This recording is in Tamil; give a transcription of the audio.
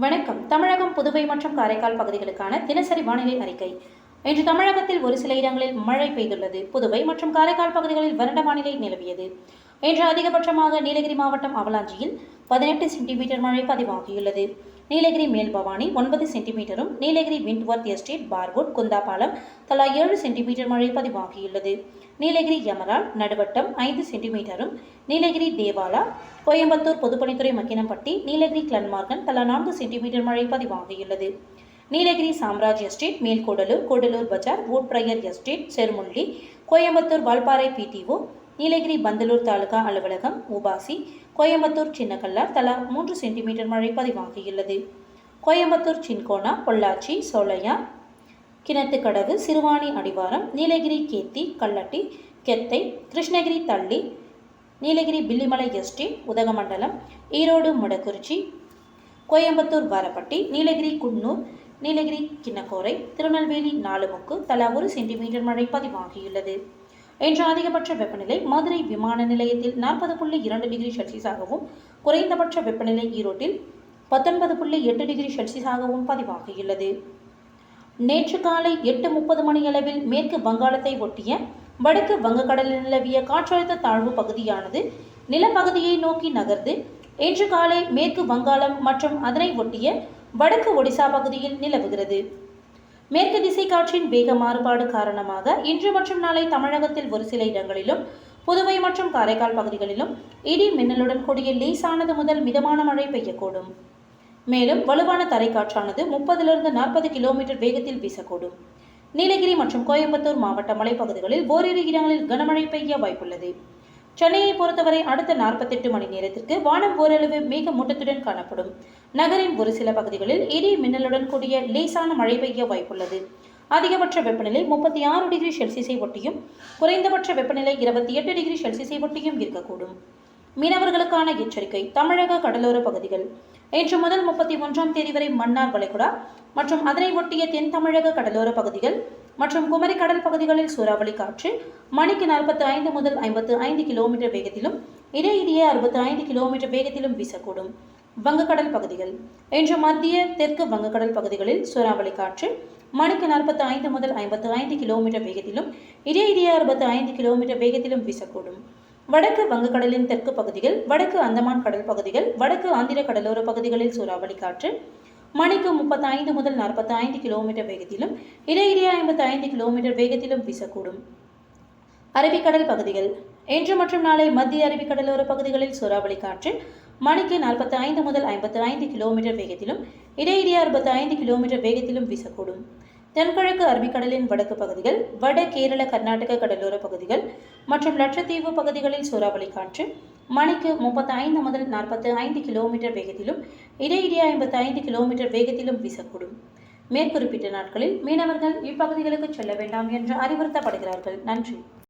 வணக்கம். தமிழகம், புதுவை மற்றும் காரைக்கால் பகுதிகளுக்கான தினசரி வானிலை அறிக்கை. இன்று தமிழகத்தில் ஒரு சில இடங்களில் மழை பெய்துள்ளது. புதுவை மற்றும் காரைக்கால் பகுதிகளில் வறண்ட வானிலை நிலவியது. இன்று அதிகபட்சமாக நீலகிரி மாவட்டம் அவலாஞ்சியில் 18 சென்டிமீட்டர் மழை பதிவாகியுள்ளது. நீலகிரி மேல்பவானி 9 சென்டிமீட்டரும், நீலகிரி விண்ட்வர்த் எஸ்டேட், பார்வுட், குந்தாபாலம் தலா 7 சென்டிமீட்டர் மழை பதிவாகியுள்ளது. நீலகிரி எமரால்ட், நடுவட்டம் 5 சென்டிமீட்டரும், நீலகிரி தேவாலா, கோயம்புத்தூர் பொதுப்பணித்துறை மக்கினம்பட்டி, நீலகிரி கிளன்மார்கன் தலா 4 சென்டிமீட்டர் மழை பதிவாகியுள்ளது. நீலகிரி சாம்ராஜ் எஸ்டேட், மேல்கூடலூர், கூடலூர் பஜார், வூட்பிரையர் எஸ்டேட், செருமுள்ளி, கோயம்புத்தூர் வால்பாறை பிடிஓ, நீலகிரி பந்தலூர் தாலுகா அலுவலகம், உபாசி, கோயம்புத்தூர் சின்னக்கல்லார் தலா 3 சென்டிமீட்டர் மழை பதிவாகியுள்ளது. கோயம்புத்தூர் சின்கோனா, பொள்ளாச்சி, சோலையா, கிணத்துக்கடவு, சிறுவாணி அடிவாரம், நீலகிரி கேத்தி, கல்லட்டி, கெத்தை, கிருஷ்ணகிரி தள்ளி, நீலகிரி பில்லிமலை எஸ்டேட், உதகமண்டலம், ஈரோடு முடக்குறிச்சி, கோயம்புத்தூர் வாரப்பட்டி, நீலகிரி குன்னூர், நீலகிரி கிண்ணக்கோரை, திருநெல்வேலி நாலுமுக்கு தலா 1 சென்டிமீட்டர் மழை பதிவாகியுள்ளது. இன்று அதிகபட்ச வெப்பநிலை மதுரை விமான நிலையத்தில் 40.2 டிகிரி செல்சியஸாகவும், குறைந்தபட்ச வெப்பநிலை ஈரோட்டில் 19.8 டிகிரி செல்சியஸாகவும் பதிவாகியுள்ளது. நேற்று காலை 8:30 மணியளவில் மேற்கு வங்காளத்தை ஒட்டிய வடக்கு வங்கக்கடலில் நிலவிய காற்றழுத்த தாழ்வு பகுதியானது நிலப்பகுதியை நோக்கி நகர்ந்து இன்று காலை மேற்கு வங்காளம் மற்றும் அதனை ஒட்டிய வடக்கு ஒடிசா பகுதியில் நிலவுகிறது. மேற்கு திசை காற்றின் வேக மாறுபாடு காரணமாக இன்று மற்றும் நாளை தமிழகத்தில் ஒரு சில இடங்களிலும், புதுவை மற்றும் காரைக்கால் பகுதிகளிலும் இடி மின்னலுடன் கூடிய லேசானது முதல் மிதமான மழை பெய்யக்கூடும். மேலும் வலுவான தரைக்காற்றானது 30 - 40 கிலோமீட்டர் வேகத்தில் வீசக்கூடும். நீலகிரி மற்றும் கோயம்புத்தூர் மாவட்ட மலைப்பகுதிகளில் ஓரிரு இடங்களில் கனமழை பெய்ய வாய்ப்புள்ளது. சென்னையை பொறுத்தவரை அடுத்த 48 மணி நேரத்திற்கு வானம் ஓரளவு மேகமூட்டத்துடன் காணப்படும். நகரின் ஒரு சில பகுதிகளில் இடி மின்னலுடன் கூடிய லேசான மழை பெய்ய வாய்ப்புள்ளது. அதிகபட்ச வெப்பநிலை 36 டிகிரி செல்சியஸை ஒட்டியும், குறைந்தபட்ச வெப்பநிலை 28 டிகிரி செல்சியஸை ஒட்டியும் இருக்கக்கூடும். மீனவர்களுக்கான எச்சரிக்கை. தமிழக கடலோர பகுதிகள். இன்று முதல் 31ஆம் தேதி வரை மன்னார் வளைகுடா மற்றும் அதனை ஒட்டிய தென் தமிழக கடலோர பகுதிகள் மற்றும் குமரி கடல் பகுதிகளில் சூறாவளி காற்று மணிக்கு 45 முதல் 55 கிலோமீட்டர் வேகத்திலும், இடையிடையே 65 கிலோமீட்டர் வேகத்திலும் வீசக்கூடும். வங்கக்கடல் பகுதிகள். இன்று மத்திய தெற்கு வங்கக்கடல் பகுதிகளில் சூறாவளி காற்று மணிக்கு 45 முதல் 55 கிலோமீட்டர் வேகத்திலும், இடையிடையே 65 கிலோமீட்டர் வேகத்திலும் வீசக்கூடும். வடக்கு வங்கக்கடலின் தெற்கு பகுதிகள், வடக்கு அந்தமான் கடல் பகுதிகள், வடக்கு ஆந்திர கடலோர பகுதிகளில் சூறாவளி காற்று மணிக்கு 35 முதல் 45 கிலோமீட்டர் வேகத்திலும், இடையிடையே 55 கிலோமீட்டர் வேகத்திலும் வீசக்கூடும். அரபிக்கடல் பகுதிகள். இன்று மற்றும் நாளை மத்திய அரபிக்கடலோர பகுதிகளில் சூறாவளி காற்று மணிக்கு 45 முதல் 55 கிலோமீட்டர் வேகத்திலும், இடையிடையே 65 கிலோமீட்டர் வேகத்திலும் வீசக்கூடும். தென்கிழக்கு அரபிக்கடலின் வடக்கு பகுதிகள், வட கேரள கர்நாடக கடலோர பகுதிகள் மற்றும் லட்சத்தீவு பகுதிகளில் சூறாவளி காற்று மணிக்கு 35 முதல் 45 கிலோமீட்டர் வேகத்திலும், இடையிடையே 55 கிலோமீட்டர் வேகத்திலும் வீசக்கூடும். மேற்குறிப்பிட்ட நாட்களில் மீனவர்கள் இப்பகுதிகளுக்கு செல்ல வேண்டாம் என்று அறிவுறுத்தப்படுகிறார்கள். நன்றி.